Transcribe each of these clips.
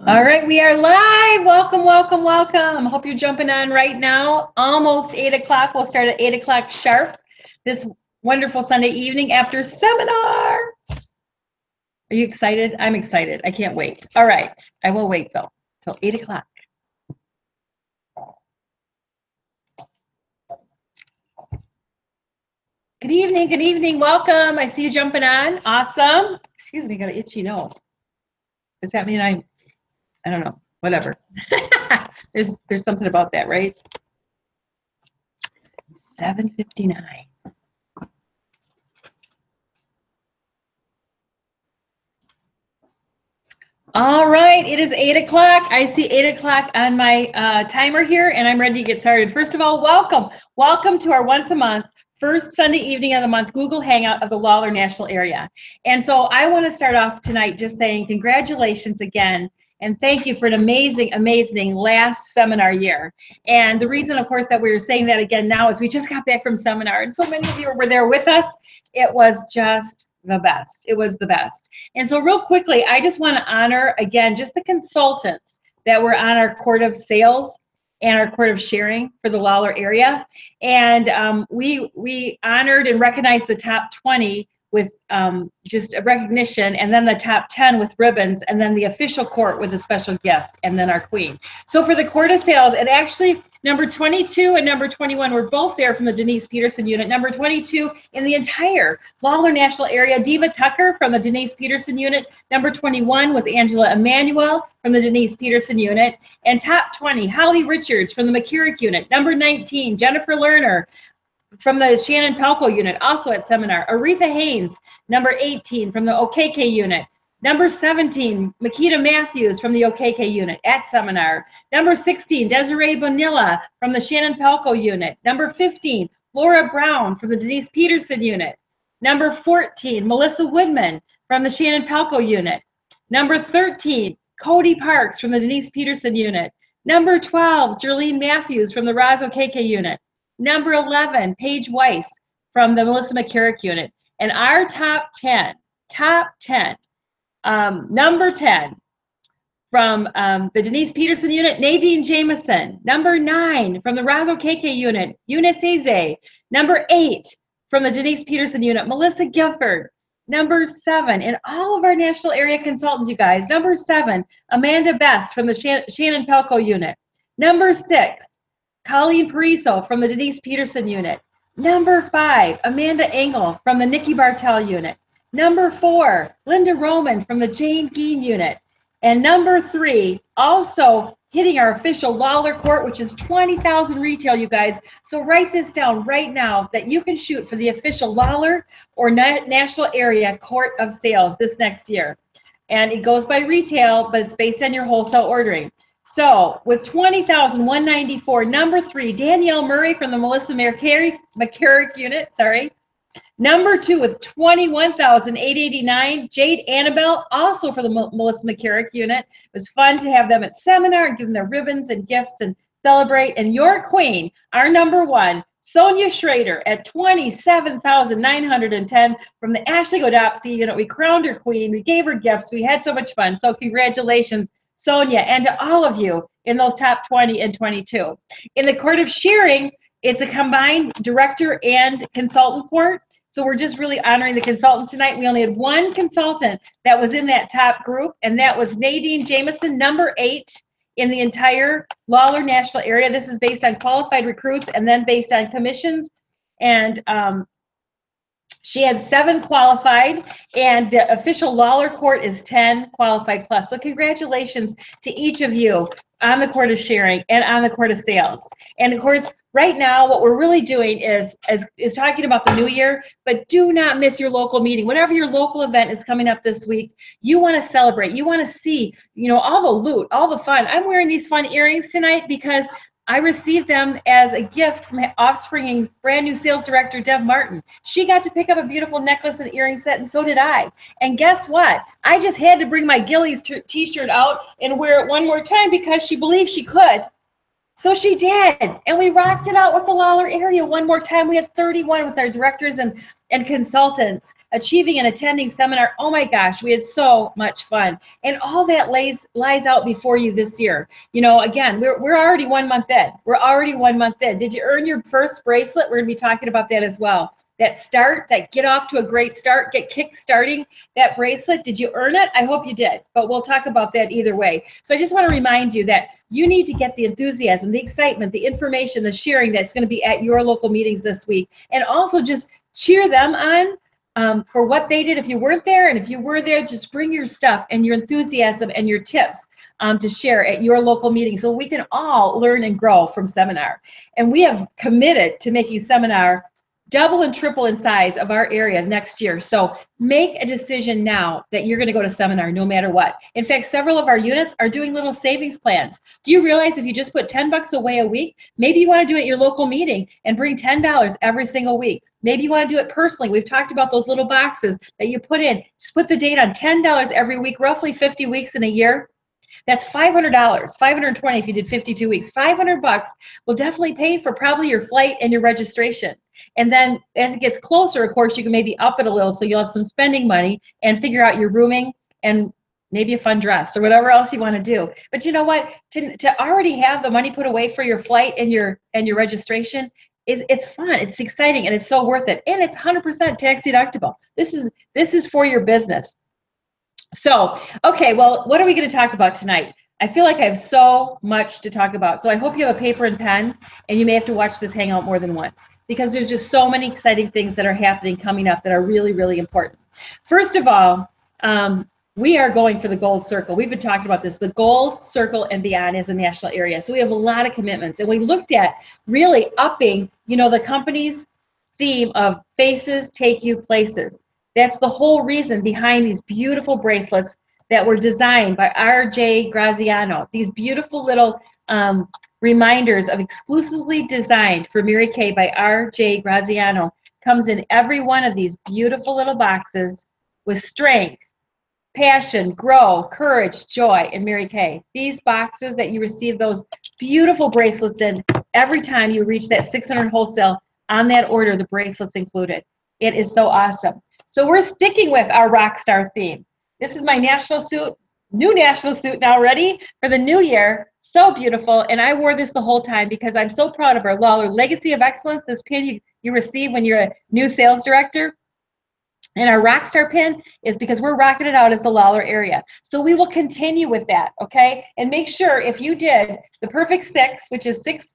All right, we are live. Welcome, welcome, welcome. Hope you're jumping on right now. Almost 8 o'clock. We'll start at 8 o'clock sharp this wonderful Sunday evening after seminar. Are you excited? I'm excited. I can't wait. All right. I will wait, though, till 8 o'clock. Good evening. Good evening. Welcome. I see you jumping on. Awesome. Excuse me, got an itchy nose. Does that mean I don't know. Whatever. There's something about that, right? 7:59. All right, it is 8 o'clock. I see 8 o'clock on my timer here, and I'm ready to get started. First of all, welcome. Welcome to our once a month, first Sunday evening of the month, Google Hangout of the Lawler National Area. And so I want to start off tonight just saying congratulations again, and thank you for an amazing, amazing last seminar year. And the reason, of course, that we were saying that again now is we just got back from seminar, and so many of you were there with us. It was just the best. It was the best. And so real quickly, I just want to honor, again, just the consultants that were on our Court of Sales and our Court of Sharing for the Lawler area. And we honored and recognized the top 20 with just a recognition, and then the top 10 with ribbons, and then the official court with a special gift, and then our queen. So for the Court of Sales, and actually number 22 and number 21 were both there from the Denise Peterson unit. Number 22 in the entire Lawler National Area, Diva Tucker from the Denise Peterson unit. Number 21 was Angela Emanuel from the Denise Peterson unit. And top 20, Holly Richards from the McCurrick unit. Number 19, Jennifer Lerner from the Shannon Palco unit, also at seminar. Aretha Haynes, number 18 from the OKK unit. Number 17, Makita Matthews from the OKK unit at seminar. Number 16, Desiree Bonilla from the Shannon Palco unit. Number 15, Laura Brown from the Denise Peterson unit. Number 14, Melissa Woodman from the Shannon Palco unit. Number 13, Cody Parks from the Denise Peterson unit. Number 12, Jerlene Matthews from the Roz OKK unit. Number 11, Paige Weiss from the Melissa McCurrick unit. And our top 10, number 10 from the Denise Peterson unit, Nadine Jamison. Number 9 from the Roz OKK unit, Eunice Eze. Number 8 from the Denise Peterson unit, Melissa Gifford. Number 7, and all of our national area consultants, you guys. Number 7, Amanda Best from the Shannon Palco unit. Number 6, Colleen Pariso from the Denise Peterson unit. Number 5, Amanda Engel from the Nikki Bartell unit. Number 4, Linda Roman from the Jane Geen unit. And number 3, also hitting our official Lawler Court, which is 20,000 retail, you guys. So write this down right now that you can shoot for the official Lawler or National Area Court of Sales this next year. And it goes by retail, but it's based on your wholesale ordering. So with 20,194, number 3, Danielle Murray from the Melissa McCurrick unit, sorry. Number 2 with 21,889, Jade Annabelle, also for the Melissa McCurrick unit. It was fun to have them at seminar and give them their ribbons and gifts and celebrate. And your queen, our number 1, Sonia Schrader at 27,910 from the Ashley Godopsky unit. We crowned her queen. We gave her gifts. We had so much fun. So congratulations, Sonia, and to all of you in those top 20 and 22. In the Court of Sharing, it's a combined director and consultant court. So we're just really honoring the consultants tonight. We only had one consultant that was in that top group, and that was Nadine Jamison, number 8 in the entire Lawler National Area. This is based on qualified recruits and then based on commissions. And she has 7 qualified, and the official Lawler Court is 10 qualified plus. So congratulations to each of you on the Court of Sharing and on the Court of Sales. And of course, right now, what we're really doing is talking about the new year, but do not miss your local meeting. Whatever your local event is coming up this week, you want to celebrate. You want to see, all the loot, all the fun. I'm wearing these fun earrings tonight because I received them as a gift from Offspring brand new sales director, Deb Martin. She got to pick up a beautiful necklace and earring set, and so did I. And guess what? I just had to bring my Gillies t-shirt out and wear it one more time because she believed she could. So she did, and we rocked it out with the Lawler area one more time. We had 31 with our directors and consultants achieving and attending seminar. Oh my gosh, we had so much fun, and all that lies out before you this year. You know, again, we're already 1 month in. We're already 1 month in. Did you earn your first bracelet? We're gonna be talking about that as well. That start, that get off to a great start, get kick starting that bracelet. Did you earn it? I hope you did, but we'll talk about that either way. So I just want to remind you that you need to get the enthusiasm, the excitement, the information, the sharing that's going to be at your local meetings this week, and also just cheer them on for what they did if you weren't there, and if you were there, just bring your stuff and your enthusiasm and your tips to share at your local meeting so we can all learn and grow from seminar. And we have committed to making seminar double and triple in size of our area next year. So make a decision now that you're going to go to seminar no matter what. In fact, several of our units are doing little savings plans. Do you realize if you just put 10 bucks away a week, maybe you want to do it at your local meeting and bring $10 every single week. Maybe you want to do it personally. We've talked about those little boxes that you put in. Just put the date on $10 every week, roughly 50 weeks in a year. That's $500, $520 if you did 52 weeks. 500 bucks will definitely pay for probably your flight and your registration. And then as it gets closer, of course, you can maybe up it a little so you'll have some spending money and figure out your rooming and maybe a fun dress or whatever else you want to do. But you know what? To already have the money put away for your flight and your registration, it's fun, it's exciting, and it's so worth it. And it's 100% tax deductible. This is for your business. So, okay, well, what are we going to talk about tonight? I feel like I have so much to talk about. So I hope you have a paper and pen, and you may have to watch this Hangout more than once because there's just so many exciting things that are happening coming up that are really, really important. First of all, we are going for the gold circle. We've been talking about this. The gold circle and beyond is a national area. So we have a lot of commitments, and we looked at really upping, the company's theme of faces take you places. That's the whole reason behind these beautiful bracelets that were designed by R.J. Graziano. These beautiful little reminders of exclusively designed for Mary Kay by R.J. Graziano comes in every one of these beautiful little boxes with strength, passion, grow, courage, joy, and Mary Kay. These boxes that you receive those beautiful bracelets in every time you reach that 600 wholesale on that order, the bracelets included. It is so awesome. So we're sticking with our rock star theme. This is my national suit, new national suit now ready for the new year. So beautiful. And I wore this the whole time because I'm so proud of our Lawler Legacy of Excellence, this pin you receive when you're a new sales director. And our rock star pin is because we're rocking it out as the Lawler area. So we will continue with that, okay? And make sure if you did the perfect 6, which is 6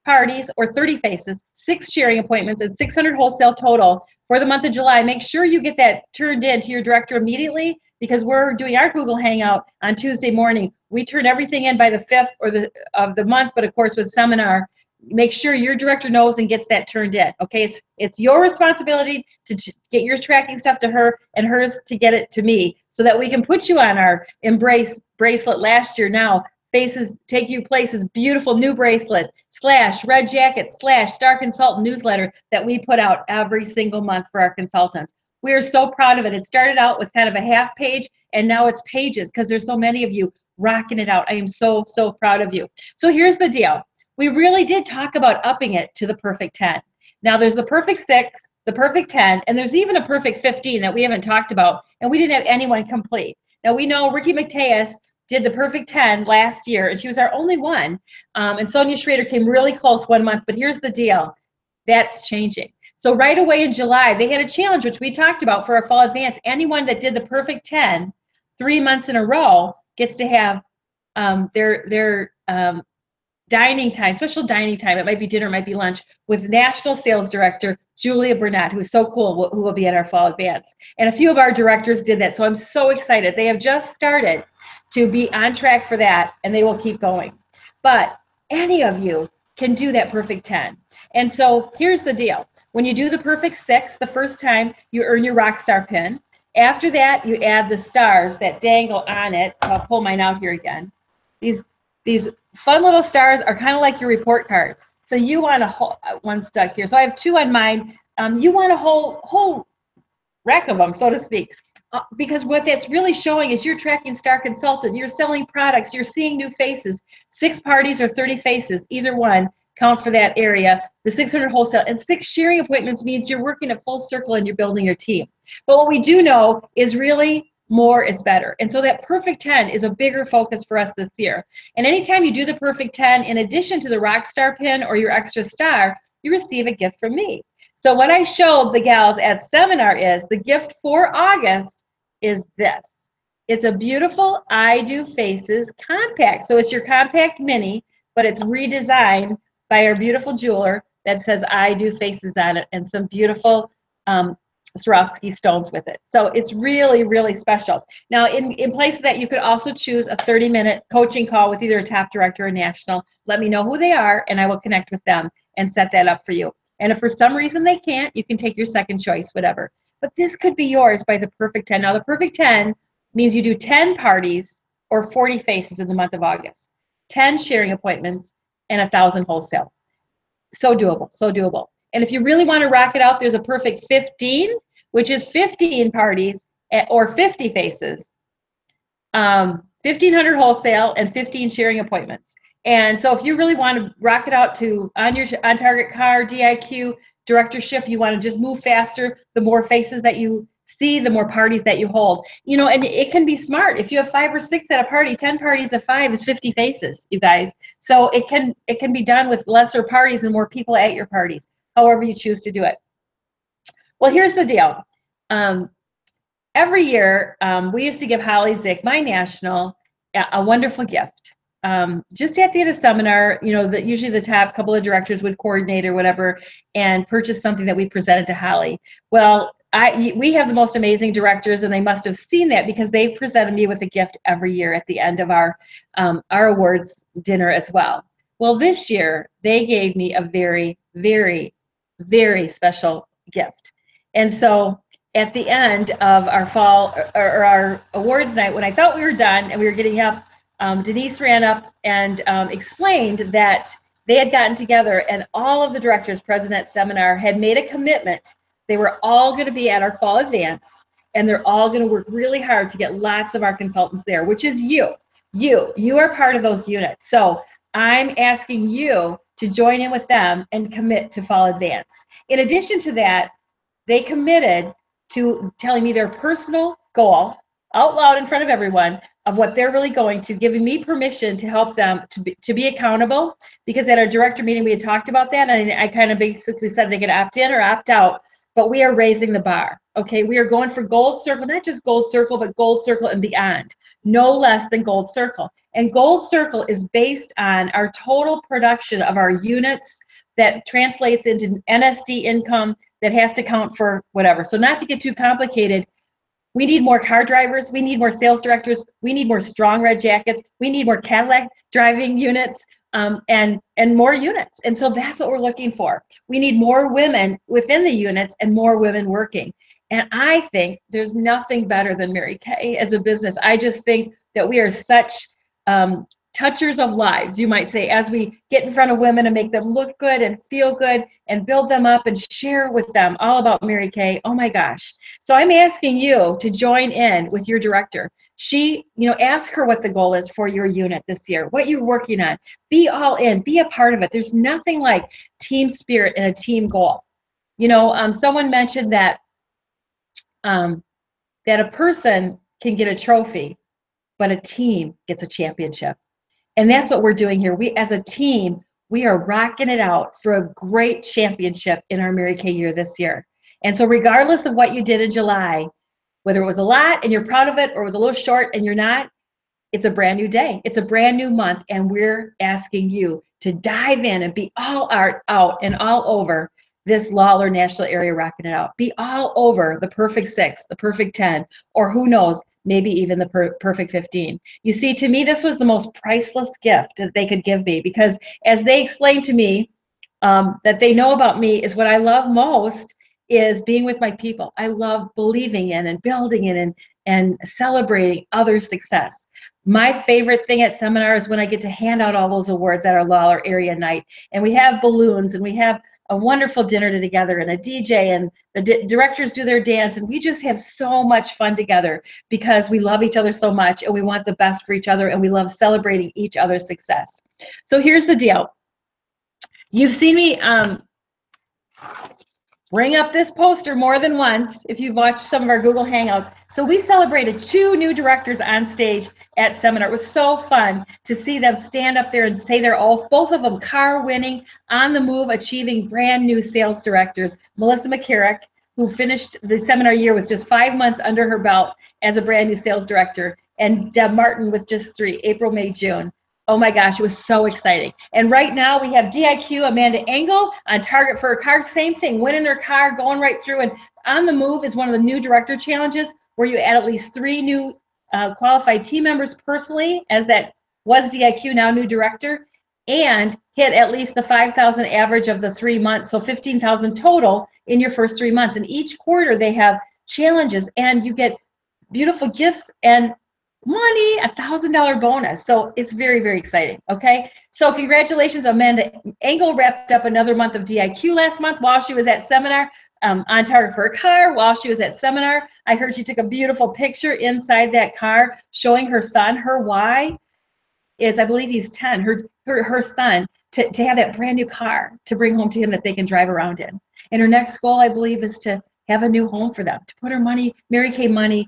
parties or 30 faces, 6 sharing appointments, and 600 wholesale total for the month of July, make sure you get that turned in to your director immediately because we're doing our Google Hangout on Tuesday morning. We turn everything in by the 5th of the month, but of course with seminar, make sure your director knows and gets that turned in, okay? It's your responsibility to get your tracking stuff to her and hers to get it to me so that we can put you on our Embrace bracelet last year now. Faces Take You Places beautiful new bracelet / red jacket / Star Consultant newsletter that we put out every single month for our consultants. We are so proud of it. It started out with kind of a half page and now it's pages because there's so many of you rocking it out. I am so, so proud of you. So here's the deal. We really did talk about upping it to the perfect 10. Now there's the perfect 6, the perfect 10, and there's even a perfect 15 that we haven't talked about, and we didn't have anyone complete. Now we know Ricky Mateus did the perfect 10 last year, and she was our only one. And Sonia Schrader came really close 1 month, but here's the deal. That's changing. So right away in July, they had a challenge, which we talked about for our fall advance. Anyone that did the perfect 10 3 months in a row gets to have their dining time, special dining time. It might be dinner, it might be lunch, with National Sales Director Julia Burnett, who's so cool, who will be at our fall advance. And a few of our directors did that, so I'm so excited. They have just started to be on track for that, and they will keep going. But any of you can do that perfect 10. And so here's the deal. When you do the perfect 6 the first time, you earn your rock star pin. After that, you add the stars that dangle on it. So I'll pull mine out here again. These fun little stars are kind of like your report card. So you want a whole one stuck here. So I have 2 on mine. You want a whole rack of them, so to speak. because what that's really showing is you're tracking Star Consultant, you're selling products, you're seeing new faces. 6 parties or 30 faces, either one, count for that area. The 600 wholesale and 6 sharing appointments means you're working at full circle and you're building your team. But what we do know is really more is better. And so that perfect 10 is a bigger focus for us this year. And anytime you do the perfect 10, in addition to the rock star pin or your extra star, you receive a gift from me. So what I showed the gals at seminar is the gift for August is this. It's a beautiful I Do Faces compact. So it's your compact mini, but it's redesigned by our beautiful jeweler that says I Do Faces on it, and some beautiful Swarovski stones with it. So it's really, really special. Now, in place of that, you could also choose a 30-minute coaching call with either a top director or national. Let me know who they are, and I will connect with them and set that up for you. And if for some reason they can't, you can take your second choice, whatever. But this could be yours by the perfect 10. Now, the perfect 10 means you do 10 parties or 40 faces in the month of August, 10 sharing appointments, and 1,000 wholesale. So doable, so doable. And if you really want to rock it out, there's a perfect 15, which is 15 parties or 50 faces, 1,500 wholesale and 15 sharing appointments. And so if you really want to rock it out to on target car, DIQ, directorship, you want to just move faster, the more faces that you see, the more parties that you hold. You know, and it can be smart. If you have 5 or 6 at a party, 10 parties of 5 is 50 faces, you guys. So it can be done with lesser parties and more people at your parties, however you choose to do it. Well, here's the deal. Every year, we used to give Holly Zick, my national, a wonderful gift. Just at the end of seminar, you know, usually the top couple of directors would coordinate or whatever and purchase something that we presented to Holly. Well, we have the most amazing directors, and they must have seen that because they've presented me with a gift every year at the end of our awards dinner as well. Well, this year, they gave me a very, very, very special gift. And so at the end of our fall or our awards night, when I thought we were done and we were getting up, Denise ran up and explained that they had gotten together and all of the directors present at seminar had made a commitment. They were all going to be at our fall advance, and they're all going to work really hard to get lots of our consultants there, which is you. You are part of those units. So I'm asking you to join in with them and commit to fall advance. In addition to that, they committed to telling me their personal goal out loud in front of everyone of what they're really going to, giving me permission to help them to be accountable, because at our director meeting we had talked about that, and I kind of basically said they could opt in or opt out, but we are raising the bar. Okay, we are going for gold circle, not just gold circle, but gold circle and beyond, no less than gold circle. And gold circle is based on our total production of our units that translates into NSD income that has to count for whatever. So not to get too complicated, we need more car drivers, we need more sales directors, we need more strong red jackets, we need more Cadillac driving units, and more units. And so that's what we're looking for. We need more women within the units and more women working. And I think there's nothing better than Mary Kay as a business. I just think that we are such touchers of lives, you might say, as we get in front of women and make them look good and feel good and build them up and share with them all about Mary Kay. Oh my gosh. So I'm asking you to join in with your director. Ask her what the goal is for your unit this year, what you're working on. Be all in, be a part of it. There's nothing like team spirit and a team goal. Someone mentioned that that a person can get a trophy, but a team gets a championship. And that's what we're doing here. We, as a team, we are rocking it out for a great championship in our Mary Kay year this year. And so regardless of what you did in July, whether it was a lot and you're proud of it or it was a little short and you're not, it's a brand new day. It's a brand new month, and we're asking you to dive in and be all out and all over this Lawler National Area rocking it out. Be all over the perfect 6, the perfect 10, or who knows, maybe even the perfect 15. You see, to me, this was the most priceless gift that they could give me, because as they explained to me, that they know about me is what I love most is being with my people. I love believing in and building in and celebrating others' success. My favorite thing at seminar is when I get to hand out all those awards at our Lawler area night, and we have balloons and we have a wonderful dinner together and a DJ, and the directors do their dance, and we just have so much fun together because we love each other so much and we want the best for each other and we love celebrating each other's success. So here's the deal. You've seen me bring up this poster more than once if you've watched some of our Google Hangouts. So we celebrated 2 new directors on stage at seminar. It was so fun to see them stand up there and say they're all, both of them car winning, on the move, achieving brand new sales directors. Melissa McCarrick, who finished the seminar year with just 5 months under her belt as a brand new sales director, and Deb Martin with just 3, April, May, June. Oh my gosh, it was so exciting. And right now we have DIQ Amanda Engel on target for her car. Same thing, winning her car, going right through. And On the Move is one of the new director challenges where you add at least 3 new qualified team members personally, as that was DIQ, now new director, and hit at least the 5,000 average of the 3 months, so 15,000 total in your first 3 months. And each quarter they have challenges, and you get beautiful gifts and money, $1,000 bonus. So it's very, very exciting. Okay. So congratulations, Amanda Engel wrapped up another month of DIQ last month while she was at seminar, on target for a car while she was at seminar. I heard she took a beautiful picture inside that car showing her son. Her why is, I believe he's 10, her son, to have that brand new car to bring home to him that they can drive around in. And her next goal, I believe, is to have a new home for them, to put her money, Mary Kay money,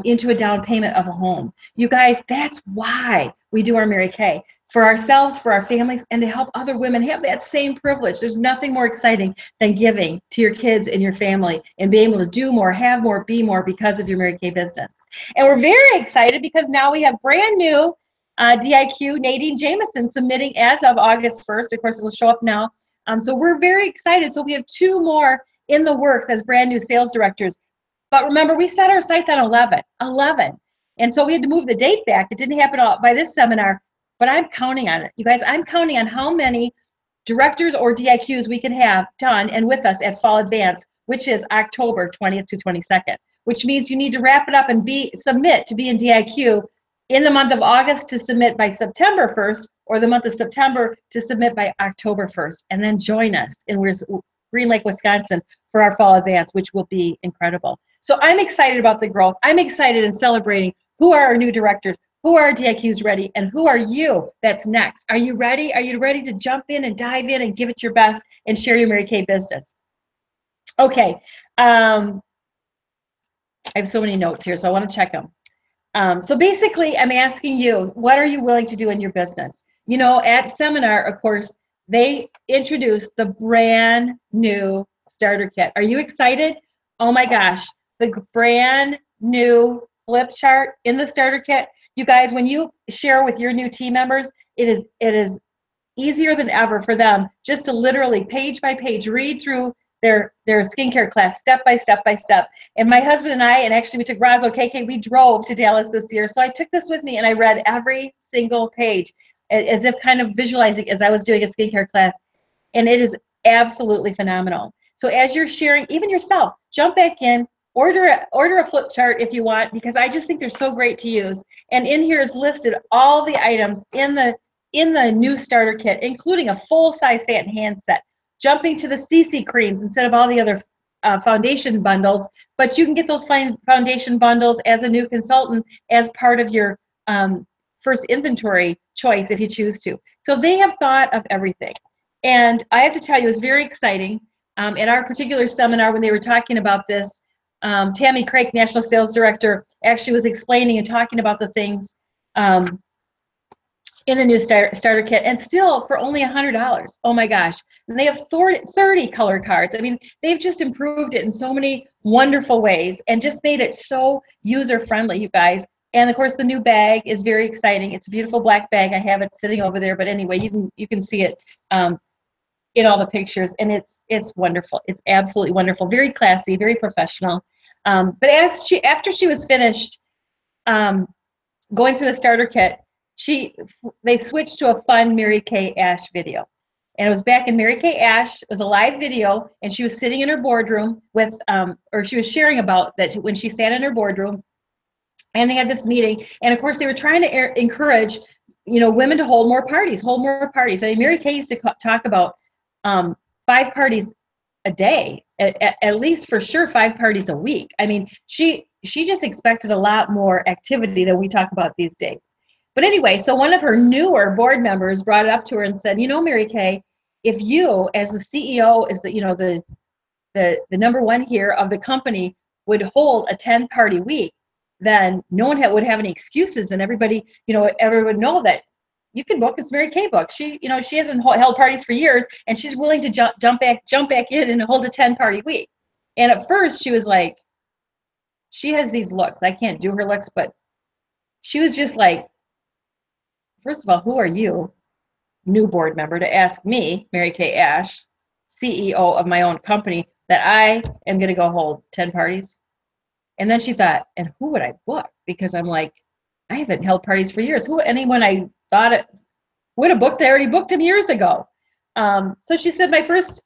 into a down payment of a home. You guys, that's why we do our Mary Kay. For ourselves, for our families, and to help other women have that same privilege. There's nothing more exciting than giving to your kids and your family and being able to do more, have more, be more because of your Mary Kay business. And we're very excited because now we have brand new DIQ Nadine Jameson submitting as of August 1st. Of course, it'll show up now. So we're very excited. So we have 2 more in the works as brand new sales directors. But remember, we set our sights on 11. And so we had to move the date back. It didn't happen all by this seminar, but I'm counting on it. You guys, I'm counting on how many directors or DIQs we can have done and with us at Fall Advance, which is October 20th to 22nd, which means you need to wrap it up and submit to be in DIQ in the month of August to submit by September 1st, or the month of September to submit by October 1st, and then join us in Green Lake, Wisconsin for our Fall Advance, which will be incredible. So I'm excited about the growth. I'm excited in celebrating who are our new directors, who are our DIQs ready, and who are you that's next. Are you ready? Are you ready to jump in and dive in and give it your best and share your Mary Kay business? Okay. I have so many notes here, so I want to check them. So basically, I'm asking you, what are you willing to do in your business? You know, at seminar, of course, they introduced the brand new starter kit. Are you excited? Oh my gosh, the brand new flip chart in the starter kit. You guys, when you share with your new team members, it is easier than ever for them just to literally page by page read through their skincare class step by step by step. And my husband and I, and actually we took Roz KK, we drove to Dallas this year. So I took this with me and I read every single page as if kind of visualizing as I was doing a skincare class. And it is absolutely phenomenal. So as you're sharing, even yourself, jump back in, order a flip chart if you want, because I just think they're so great to use. And in here is listed all the items in the new starter kit, including a full-size satin hand set, jumping to the CC creams instead of all the other foundation bundles. But you can get those foundation bundles as a new consultant as part of your first inventory choice if you choose to. So they have thought of everything. And I have to tell you, it's very exciting. At our particular seminar, when they were talking about this, Tammy Craig, National Sales Director, actually was explaining and talking about the things in the new starter kit, and still for only $100. Oh my gosh. And they have 30 color cards. I mean, they've just improved it in so many wonderful ways and just made it so user-friendly, you guys. And of course, the new bag is very exciting. It's a beautiful black bag. I have it sitting over there, but anyway, you can see it in all the pictures, and it's wonderful. It's absolutely wonderful. Very classy, very professional. But after she was finished going through the starter kit, they switched to a fun Mary Kay Ash video. And it was back in Mary Kay Ash. It was a live video, and she was sitting in her boardroom with, or she was sharing about that when she sat in her boardroom, and they had this meeting. And of course, they were trying to encourage, women to hold more parties. I mean, Mary Kay used to talk about 5 parties a day, at least for sure 5 parties a week. I mean, she just expected a lot more activity than we talk about these days. But anyway, so one of her newer board members brought it up to her and said, you know, Mary Kay, if you, as the CEO, is the, you know, the number one here of the company, would hold a 10-party week, then no one would have any excuses, and everybody, you know, everyone would know that you can book. It's Mary Kay book. She, you know, she hasn't held parties for years, and she's willing to jump back in and hold a 10-party week. And at first, she was like, she has these looks. I can't do her looks, but she was just like, first of all, who are you, new board member, to ask me, Mary Kay Ash, CEO of my own company, that I am going to go hold 10 parties? And then she thought, and who would I book? Because I'm like, I haven't held parties for years. Anyone I thought it would have booked, I already booked him years ago. So she said, my first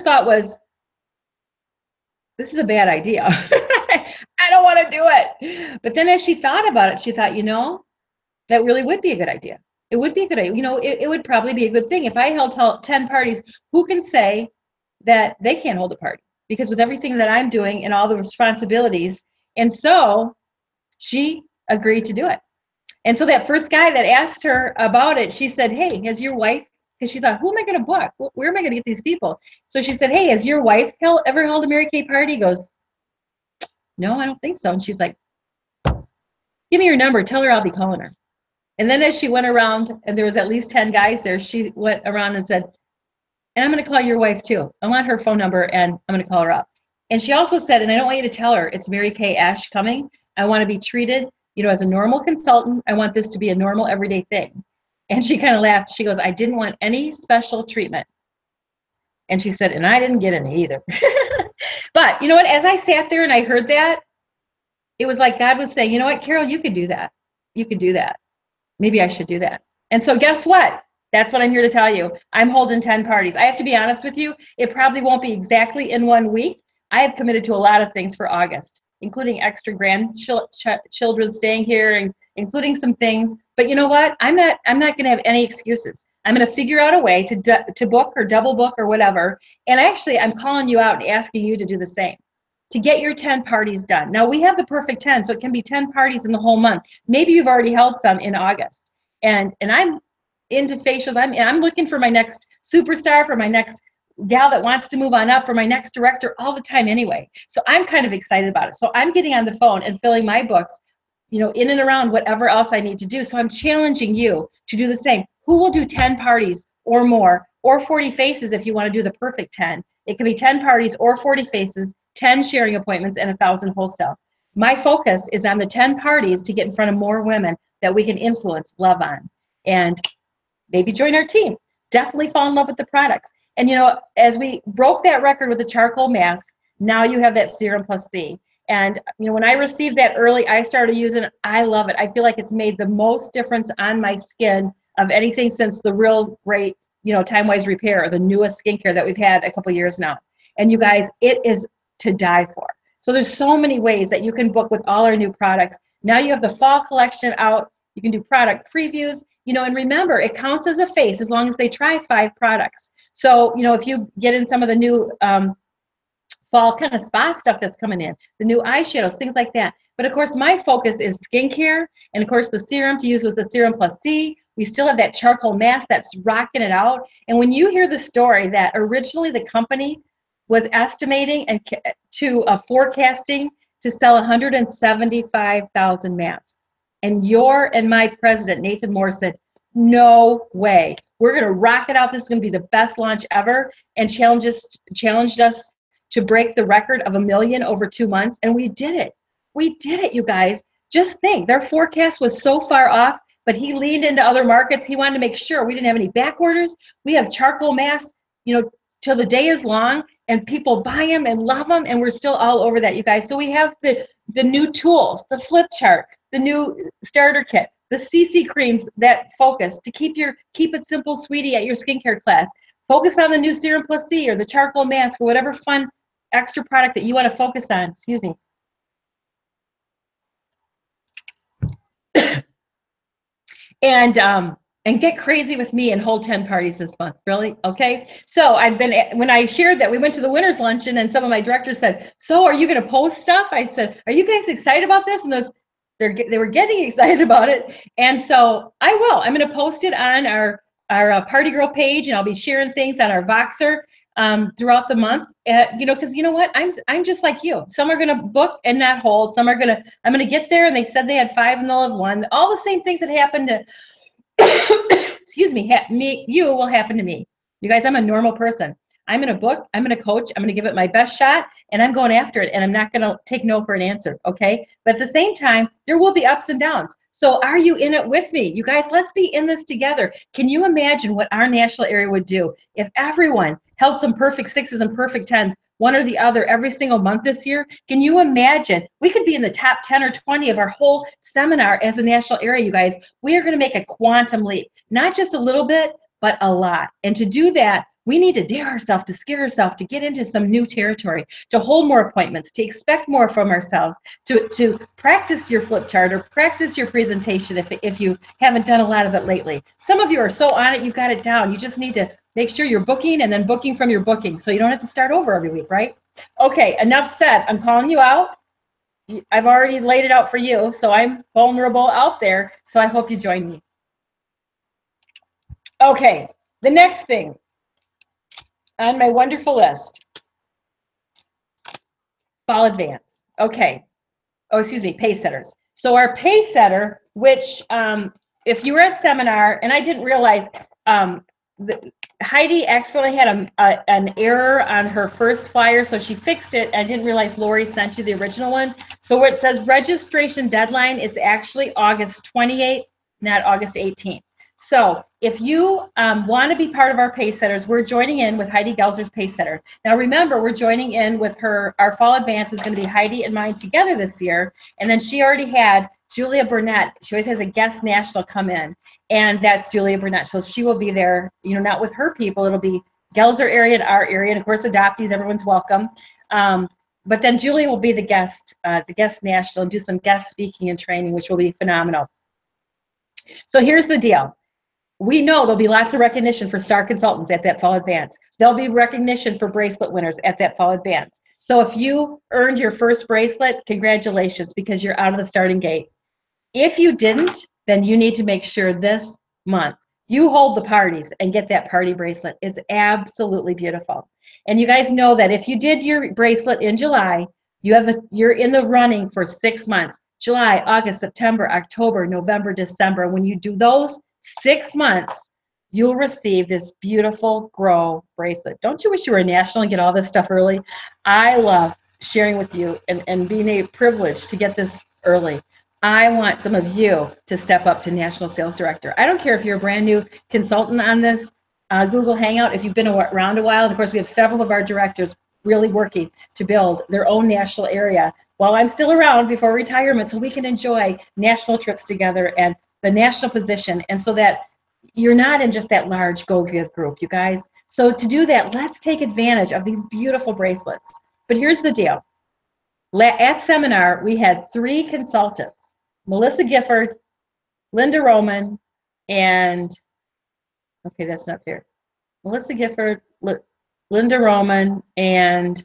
thought was, this is a bad idea. I don't want to do it. But then as she thought about it, she thought, you know, that really would be a good idea. It would be a good idea. You know, it would probably be a good thing. If I held 10 parties, who can say that they can't hold a party? Because with everything that I'm doing and all the responsibilities. And so she agreed to do it. And so that first guy that asked her about it, she said, hey, has your wife, because she thought, who am I going to book? Where am I going to get these people? So she said, hey, has your wife ever held a Mary Kay party? He goes, no, I don't think so. And she's like, give me your number. Tell her I'll be calling her. And then as she went around, and there was at least 10 guys there, she went around and said, and I'm going to call your wife too. I want her phone number, and I'm going to call her up. And she also said, and I don't want you to tell her it's Mary Kay Ash coming. I want to be treated, you know, as a normal consultant. I want this to be a normal everyday thing. And she kind of laughed. She goes, I didn't want any special treatment. And she said, and I didn't get any either. But you know what? As I sat there and I heard that, it was like God was saying, you know what, Carol, you could do that. You could do that. Maybe I should do that. And so guess what? That's what I'm here to tell you. I'm holding 10 parties. I have to be honest with you. It probably won't be exactly in 1 week. I have committed to a lot of things for August, including extra grandchildren staying here, and including some things. But you know what? I'm not going to have any excuses. I'm going to figure out a way to book or double book or whatever. And actually, I'm calling you out and asking you to do the same, to get your 10 parties done. Now, we have the perfect 10, so it can be 10 parties in the whole month. Maybe you've already held some in August. And I'm into facials. I'm looking for my next superstar, for my next gal that wants to move on up, for my next director all the time anyway. So I'm kind of excited about it. So I'm getting on the phone and filling my books, you know, in and around whatever else I need to do. So I'm challenging you to do the same. Who will do 10 parties or more, or 40 faces if you want to do the perfect 10? It can be 10 parties or 40 faces, 10 sharing appointments, and 1,000 wholesale. My focus is on the 10 parties to get in front of more women that we can influence, love on, and maybe join our team. Definitely fall in love with the products. And you know, as we broke that record with the charcoal mask, now you have that Serum Plus C. And you know, when I received that early, I started using it. I love it. I feel like it's made the most difference on my skin of anything since the Real Great, you know, Time Wise Repair, or the newest skincare that we've had a couple years now. And you guys, it is to die for. So there's so many ways that you can book with all our new products. Now you have the fall collection out. You can do product previews, you know, and remember, it counts as a face as long as they try 5 products. So, you know, if you get in some of the new fall kind of spa stuff that's coming in, the new eyeshadows, things like that. But of course, my focus is skincare, and of course the serum to use with the Serum Plus C. We still have that charcoal mask that's rocking it out. And when you hear the story that originally the company was estimating and forecasting to sell 175,000 masks, and my president, Nathan Moore, said, no way. We're going to rock it out. This is going to be the best launch ever, and challenged us to break the record of 1 million over 2 months. And we did it. We did it, you guys. Just think, their forecast was so far off, but he leaned into other markets. He wanted to make sure we didn't have any back orders. We have charcoal masks, you know, till the day is long, and people buy them and love them, and we're still all over that, you guys. So we have the new tools, the flip chart, the new starter kit, the CC creams that focus to keep it simple, sweetie, at your skincare class. Focus on the new Serum Plus C or the charcoal mask or whatever fun extra product that you want to focus on. Excuse me. And and get crazy with me and hold 10 parties this month. Really? Okay. So when I shared that, we went to the winner's luncheon and some of my directors said, so are you going to post stuff? I said, are you guys excited about this? And they were getting excited about it. And so I will. I'm going to post it on our Party Girl page, and I'll be sharing things on our Voxer throughout the month. Because you know what, I'm just like you. Some are going to book and not hold. Some are I'm going to get there, and they said they had 5 and they'll have 1. All the same things that happened to excuse me, you will happen to me. You guys, I'm a normal person. I'm in a book, I'm going to coach, I'm going to give it my best shot, and I'm going after it, and I'm not going to take no for an answer, okay? But at the same time, there will be ups and downs. So are you in it with me? You guys, let's be in this together. Can you imagine what our national area would do if everyone held some perfect 6s and perfect 10s, one or the other, every single month this year? Can you imagine? We could be in the top 10 or 20 of our whole seminar as a national area, you guys. We are going to make a quantum leap, not just a little bit, but a lot. And to do that, we need to dare ourselves, to scare ourselves, to get into some new territory, to hold more appointments, to expect more from ourselves, to practice your flip chart or practice your presentation if you haven't done a lot of it lately. Some of you are so on it, you've got it down. You just need to make sure you're booking and then booking from your booking so you don't have to start over every week, right? Okay, enough said. I'm calling you out. I've already laid it out for you, so I'm vulnerable out there, so I hope you join me. Okay, the next thing on my wonderful list, fall advance. Okay. Oh, excuse me, pace setters. So our pace setter, which if you were at seminar, and I didn't realize, Heidi accidentally had an error on her first flyer, so she fixed it. I didn't realize Lori sent you the original one. So where it says registration deadline, it's actually August 28th, not August 18th. So if you want to be part of our pace setters, we're joining in with Heidi Gelser's pace setter. Now remember, we're joining in with her. Our fall advance is going to be Heidi and mine together this year. And then she already had Julia Burnett. She always has a guest national come in, and that's Julia Burnett. So she will be there, not with her people. It'll be Gelser area and our area, and of course adoptees, everyone's welcome. But then Julia will be the guest national, and do some guest speaking and training, which will be phenomenal. So here's the deal. We know there'll be lots of recognition for star consultants at that fall advance. There'll be recognition for bracelet winners at that fall advance. So if you earned your first bracelet, congratulations, because you're out of the starting gate. If you didn't, then you need to make sure this month you hold the parties and get that party bracelet. It's absolutely beautiful. And you guys know that if you did your bracelet in July, you're in the running for 6 months. July, August, September, October, November, December. When you do those 6 months, you'll receive this beautiful Grow bracelet. Don't you wish you were a national and get all this stuff early? I love sharing with you and being a privilege to get this early. I want some of you to step up to National Sales Director. I don't care if you're a brand new consultant on this Google Hangout, if you've been around a while. And of course, we have several of our directors really working to build their own national area while I'm still around before retirement, so we can enjoy national trips together and the national position, and so that you're not in just that large Go Give group, you guys. So to do that, let's take advantage of these beautiful bracelets. But here's the deal. At seminar, we had 3 consultants, Melissa Gifford, Linda Roman, and, okay, that's not fair. Melissa Gifford, Linda Roman, and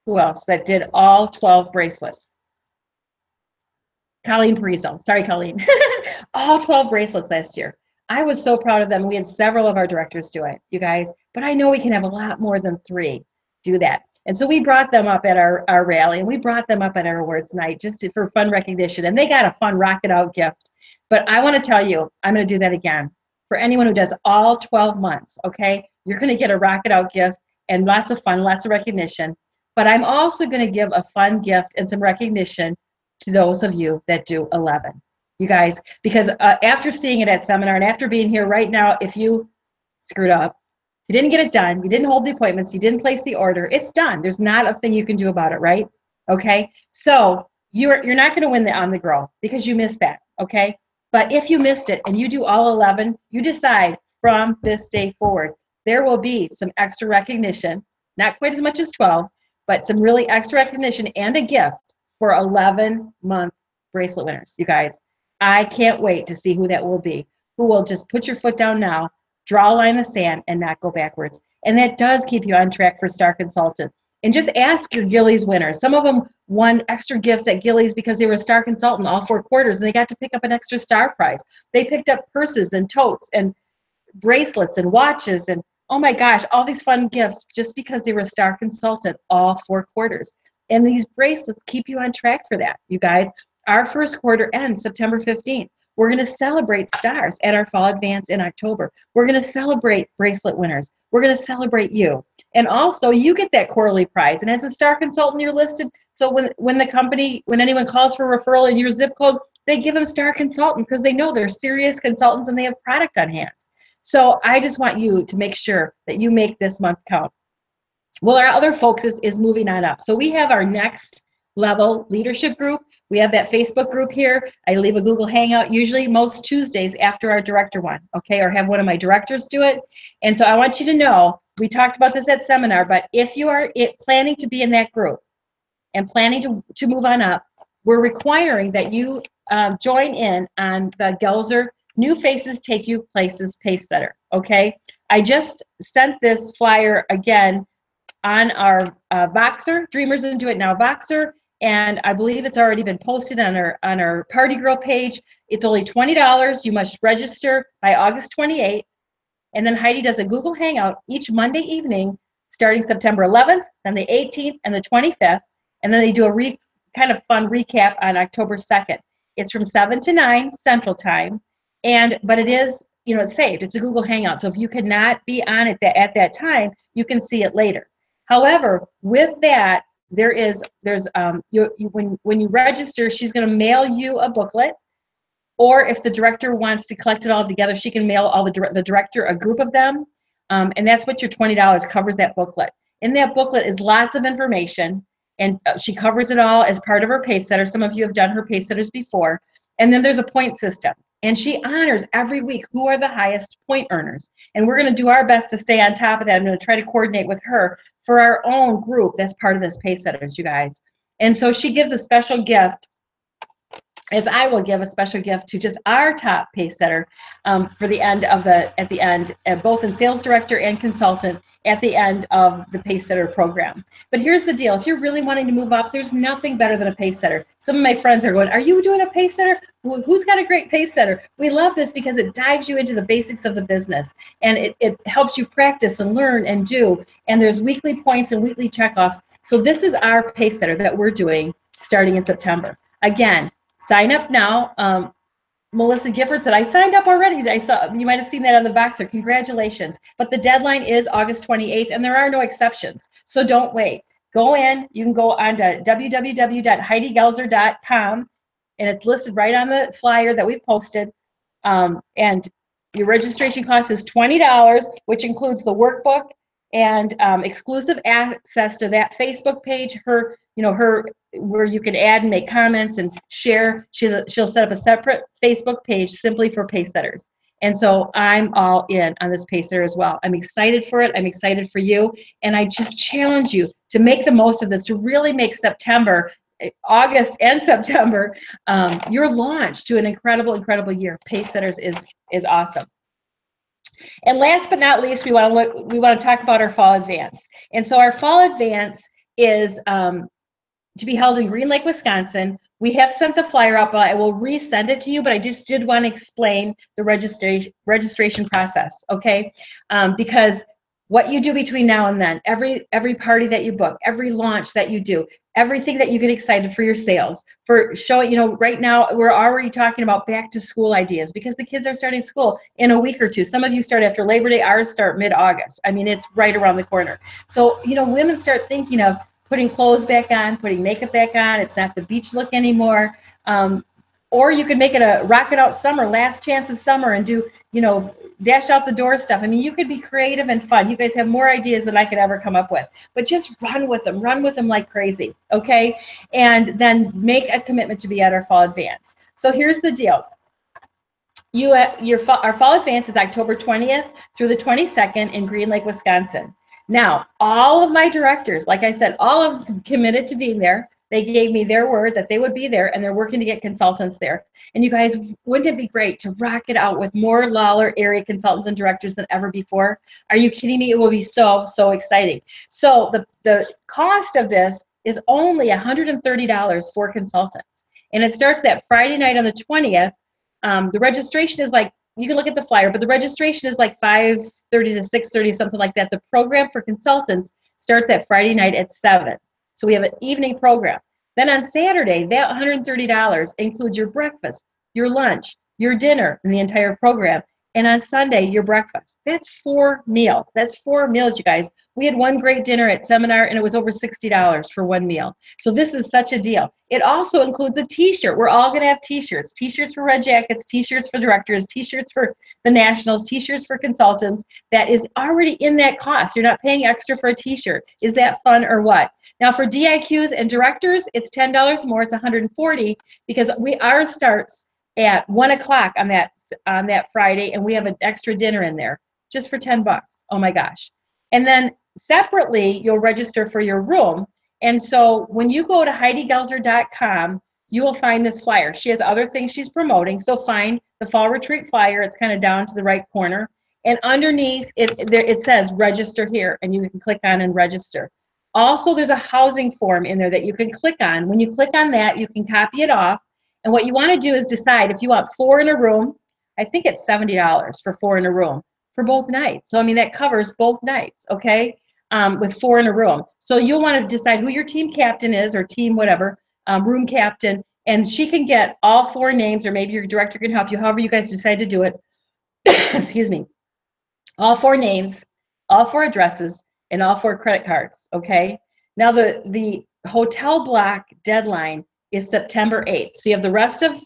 who else that did all 12 bracelets? Colleen Parizo. Sorry, Colleen. All 12 bracelets last year. I was so proud of them. We had several of our directors do it, you guys, but I know we can have a lot more than 3 do that. And so we brought them up at our rally, and we brought them up at our awards night just for fun recognition, and they got a fun rocket out gift. But I want to tell you, I'm going to do that again. For anyone who does all 12 months, okay, you're going to get a rocket out gift and lots of fun, lots of recognition. But I'm also going to give a fun gift and some recognition to those of you that do 11. You guys, because after seeing it at seminar and after being here right now, if you screwed up, you didn't get it done, you didn't hold the appointments, you didn't place the order, it's done. There's not a thing you can do about it, right? Okay, so you're not going to win on the Grow because you missed that, okay? But if you missed it and you do all 11, you decide from this day forward, there will be some extra recognition, not quite as much as 12, but some really extra recognition and a gift for 11-month bracelet winners, you guys. I can't wait to see who that will be. who will just put your foot down now, draw a line in the sand, and not go backwards. And that does keep you on track for Star Consultant. And just ask your Gillies winners. Some of them won extra gifts at Gillies because they were a Star Consultant all 4 quarters, and they got to pick up an extra Star prize. They picked up purses and totes and bracelets and watches and, oh my gosh, all these fun gifts just because they were a Star Consultant all 4 quarters. And these bracelets keep you on track for that, you guys. Our first quarter ends September 15th. We're going to celebrate stars at our fall advance in October. We're going to celebrate bracelet winners. We're going to celebrate you. And also, you get that quarterly prize. And as a Star Consultant, you're listed. So when anyone calls for a referral in your zip code, they give them Star Consultant because they know they're serious consultants and they have product on hand. So I just want you to make sure that you make this month count. Well, our other focus is moving on up. So we have our next level leadership group. We have that Facebook group here. I leave a Google Hangout usually most Tuesdays after our director one, okay, or have one of my directors do it. And so I want you to know, we talked about this at seminar, but if you are planning to be in that group and planning to move on up, we're requiring that you join in on the Gelzer New Faces Take You Places Pace Setter, okay? I just sent this flyer again on our Voxer, Dreamers and Do It Now Voxer, and I believe it's already been posted on our Party Girl page. It's only $20. You must register by August 28th, and then Heidi does a Google Hangout each Monday evening, starting September 11th, then the 18th, and the 25th, and then they do a kind of fun recap on October 2nd. It's from 7 to 9 Central Time, but it is, it's saved. It's a Google Hangout, so if you could not be on it at that time, you can see it later. However, with that, when you register, she's going to mail you a booklet, or if the director wants to collect it all together, she can mail the director a group of them, and that's what your $20 covers, that booklet. In that booklet is lots of information, and she covers it all as part of her pace setter. Some of you have done her pace setters before, and then there's a point system. And she honors every week who are the highest point earners. And we're going to do our best to stay on top of that. I'm going to try to coordinate with her for our own group that's part of this Pace Setters, you guys. And so she gives a special gift, as I will give a special gift to just our top Pace Setter at the end, both in sales director and consultant, at the end of the Pace Setter program. But here's the deal. If you're really wanting to move up, there's nothing better than a Pace Setter. Some of my friends are going, are you doing a Pace Setter? Well, who's got a great Pace Setter? We love this because it dives you into the basics of the business, and it helps you practice and learn and do. And there's weekly points and weekly checkoffs. So this is our Pace Setter that we're doing starting in September. Again, sign up now. Melissa Gifford said, I signed up already. You might have seen that on the Voxer. Congratulations. But the deadline is August 28th, and there are no exceptions. So don't wait. Go in. You can go on to www.heidigelzer.com, and it's listed right on the flyer that we've posted. And your registration cost is $20, which includes the workbook and exclusive access to that Facebook page, her where you can add and make comments and share. She'll set up a separate Facebook page simply for Pace Setters. And so I'm all in on this Pace Setter as well. I'm excited for it. I'm excited for you. And I just challenge you to make the most of this, to really make August and September your launch to an incredible, incredible year. Pace Setters is awesome. And last but not least, we want to talk about our fall advance. And so our fall advance is to be held in Green Lake, Wisconsin. We have sent the flyer out, but I will resend it to you. But I just did want to explain the registration process, okay? Because what you do between now and then, every party that you book, every launch that you do, everything that you get excited for your sales, for showing, right now we're already talking about back to school ideas because the kids are starting school in a week or two. Some of you start after Labor Day, ours start mid-August. I mean, it's right around the corner. So, women start thinking of putting clothes back on, putting makeup back on. It's not the beach look anymore. Or you could make it a rocket out summer, last chance of summer, and do, dash out the door stuff. I mean, you could be creative and fun. You guys have more ideas than I could ever come up with. But just run with them like crazy, okay? And then make a commitment to be at our fall advance. So here's the deal. Our fall advance is October 20th through the 22nd in Green Lake, Wisconsin. Now, all of my directors, like I said, all of them committed to being there. They gave me their word that they would be there, and they're working to get consultants there. And you guys, wouldn't it be great to rock it out with more Lawler area consultants and directors than ever before? Are you kidding me? It will be so, so exciting. So the cost of this is only $130 for consultants. And it starts that Friday night on the 20th. The registration is like, you can look at the flyer, but the registration is like 5:30 to 6:30, something like that. The program for consultants starts that Friday night at 7. So we have an evening program. Then on Saturday, that $130 includes your breakfast, your lunch, your dinner, and the entire program. And on Sunday, your breakfast. That's 4 meals. That's 4 meals, you guys. We had one great dinner at seminar, and it was over $60 for one meal. So this is such a deal. It also includes a t-shirt. We're all going to have t-shirts. T-shirts for Red Jackets, t-shirts for directors, t-shirts for the nationals, t-shirts for consultants. That is already in that cost. You're not paying extra for a t-shirt. Is that fun or what? Now for DIQs and directors, it's $10 more. It's $140 because ours starts at 1 o'clock on that Friday, and we have an extra dinner in there just for $10. Oh my gosh. And then separately, you'll register for your room. And so when you go to HeidiGelzer.com, you will find this flyer. She has other things she's promoting. So find the fall retreat flyer. It's kind of down to the right corner. And underneath it says register here, and you can click on and register. Also, there's a housing form in there that you can click on. When you click on that, you can copy it off. And what you want to do is decide if you want 4 in a room. I think it's $70 for 4 in a room for both nights. So, I mean, that covers both nights, okay, with 4 in a room. So you'll want to decide who your team captain is or team whatever, room captain, and she can get all 4 names, or maybe your director can help you, however you guys decide to do it. Excuse me. All 4 names, all 4 addresses, and all 4 credit cards, okay? Now, the hotel block deadline is September 8th. So you have the rest of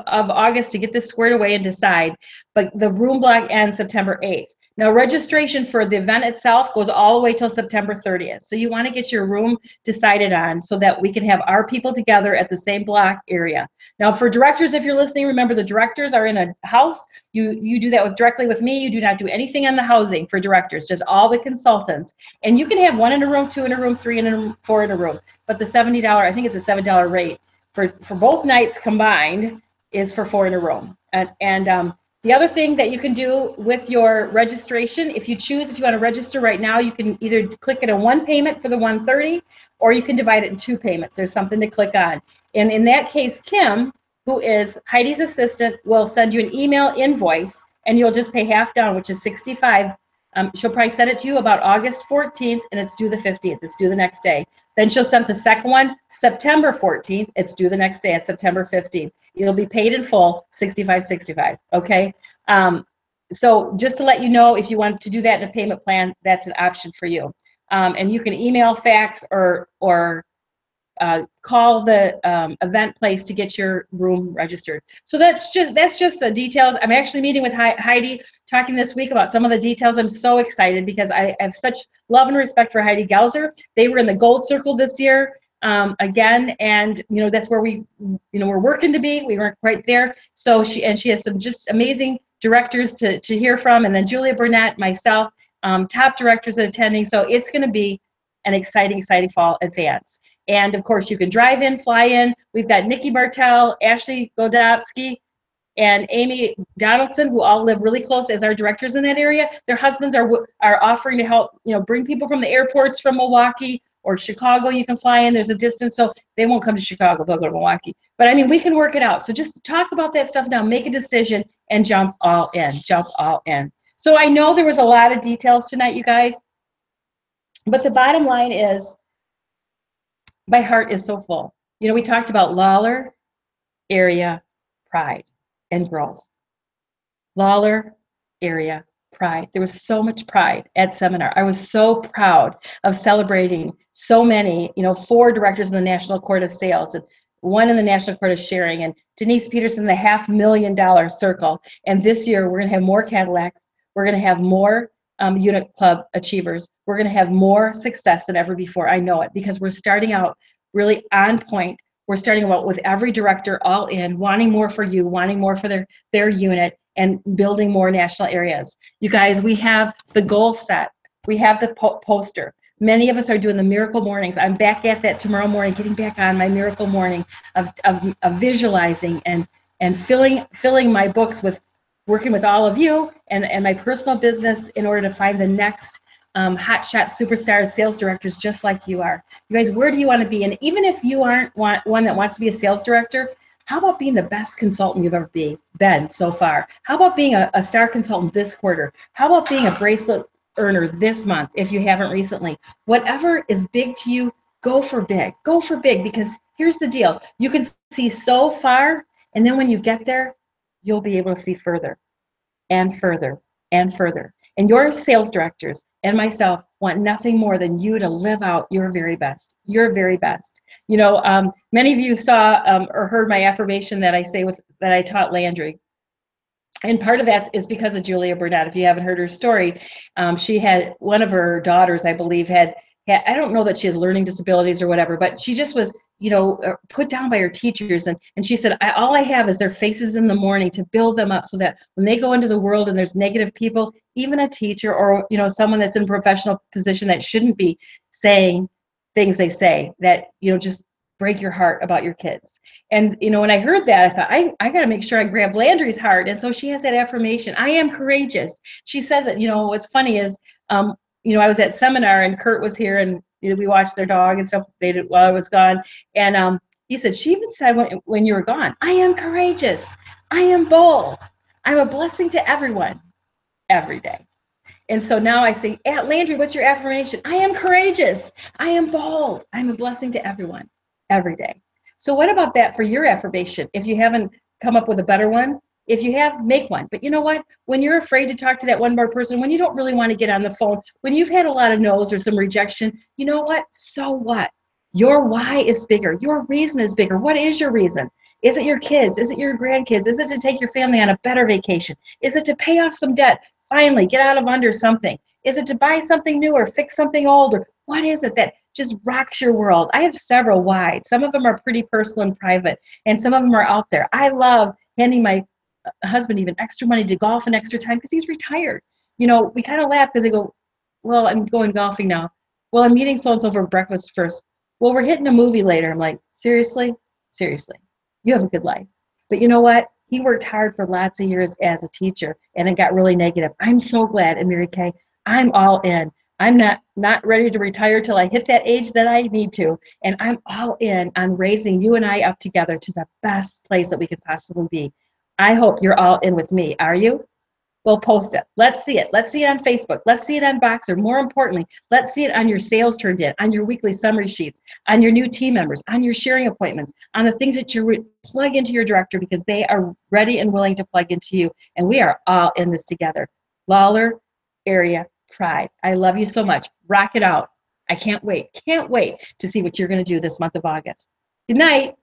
August to get this squared away and decide, but the room block ends September 8th. Now, registration for the event itself goes all the way till September 30th. So you want to get your room decided on so that we can have our people together at the same block area. Now, for directors, if you're listening, remember the directors are in a house. You do that directly with me. You do not do anything on the housing for directors, just all the consultants. And you can have 1 in a room, 2 in a room, 3 in a room, 4 in a room. But the $70, I think it's a $7 rate for both nights combined is for 4 in a room. And the other thing that you can do with your registration, if you want to register right now, you can either click it on 1 payment for the $130, or you can divide it in 2 payments. There's something to click on. And in that case, Kim, who is Heidi's assistant, will send you an email invoice, and you'll just pay half down, which is $65. She'll probably send it to you about August 14th, and it's due the 15th. It's due the next day. Then she'll send the second one September 14th. It's due the next day at September 15th. You'll be paid in full, $65.65, okay? So just to let you know, if you want to do that in a payment plan, that's an option for you. And you can email, fax, or call the event place to get your room registered. So that's just the details. I'm actually meeting with Heidi, talking this week about some of the details. I'm so excited because I have such love and respect for Heidi Gelzer. They were in the gold circle this year again, and that's where we're working to be. We weren't quite there. So she has some just amazing directors to hear from, and then Julia Burnett, myself, top directors attending. So it's going to be an exciting fall advance. And of course, you can drive in, fly in. We've got Nikki Bartel, Ashley Godowski, and Amy Donaldson, who all live really close as our directors in that area. Their husbands are offering to help, bring people from the airports from Milwaukee or Chicago. You can fly in. There's a distance, so they won't come to Chicago. They'll go to Milwaukee. But I mean, we can work it out. So just talk about that stuff now. Make a decision and jump all in. Jump all in. So I know there was a lot of details tonight, you guys. But the bottom line is, my heart is so full. We talked about Lawler area pride and growth. Lawler area pride. There was so much pride at seminar. I was so proud of celebrating so many, 4 directors in the National Court of Sales and 1 in the National Court of Sharing, and Denise Peterson, the $500,000 circle. And this year we're going to have more Cadillacs. We're going to have more unit club achievers. We're going to have more success than ever before. I know it, because we're starting out really on point. We're starting out with every director all in, wanting more for you, wanting more for their unit, and building more national areas. You guys, we have the goal set. We have the poster. Many of us are doing the miracle mornings. I'm back at that tomorrow morning, getting back on my miracle morning of visualizing and filling my books with working with all of you and my personal business in order to find the next hotshot superstars, sales directors just like you are. You guys, where do you want to be? And even if you aren't one that wants to be a sales director, how about being the best consultant you've ever been so far? How about being a star consultant this quarter? How about being a bracelet earner this month if you haven't recently? Whatever is big to you, go for big. Go for big, because here's the deal. You can see so far, and then when you get there, you'll be able to see further and further and further. And your sales directors and myself want nothing more than you to live out your very best, your very best. You know, many of you saw or heard my affirmation that I say that I taught Landry. And part of that is because of Julia Burnett. If you haven't heard her story, she had one of her daughters, I believe, had I don't know that she has learning disabilities or whatever, but she just was, put down by her teachers. And she said, all I have is their faces in the morning to build them up so that when they go into the world and there's negative people, even a teacher or, someone that's in a professional position that shouldn't be saying things they say that, just break your heart about your kids. And, when I heard that, I thought, I got to make sure I grab Landry's heart. And so she has that affirmation. I am courageous. She says it. What's funny is, I was at seminar and Kurt was here and we watched their dog and stuff they did while I was gone. And he said, she even said when you were gone, I am courageous. I am bold. I'm a blessing to everyone every day. And so now I say, Landry, what's your affirmation? I am courageous. I am bold. I'm a blessing to everyone every day. So what about that for your affirmation? If you haven't come up with a better one, if you have, make one. But you know what? When you're afraid to talk to that one more person, when you don't really want to get on the phone, when you've had a lot of no's or some rejection, you know what? So what? Your why is bigger. Your reason is bigger. What is your reason? Is it your kids? Is it your grandkids? Is it to take your family on a better vacation? Is it to pay off some debt? Finally, get out of under something? Is it to buy something new or fix something old? Or what is it that just rocks your world? I have several whys. Some of them are pretty personal and private, and some of them are out there. I love handing my husband even extra money to golf and extra time because he's retired. We kind of laugh because they go, well, I'm going golfing now. Well, I'm meeting so-and-so for breakfast first. Well, we're hitting a movie later. I'm like, seriously? Seriously. You have a good life. But you know what? He worked hard for lots of years as a teacher, and it got really negative. I'm so glad, and Mary Kay, I'm all in. I'm not ready to retire till I hit that age that I need to, and I'm all in on raising you and I up together to the best place that we could possibly be. I hope you're all in with me. Are you? Well, post it. Let's see it. Let's see it on Facebook. Let's see it on Boxer. More importantly, let's see it on your sales turned in, on your weekly summary sheets, on your new team members, on your sharing appointments, on the things that you plug into your director because they are ready and willing to plug into you. And we are all in this together. Lawler Area Pride. I love you so much. Rock it out. I can't wait to see what you're going to do this month of August. Good night.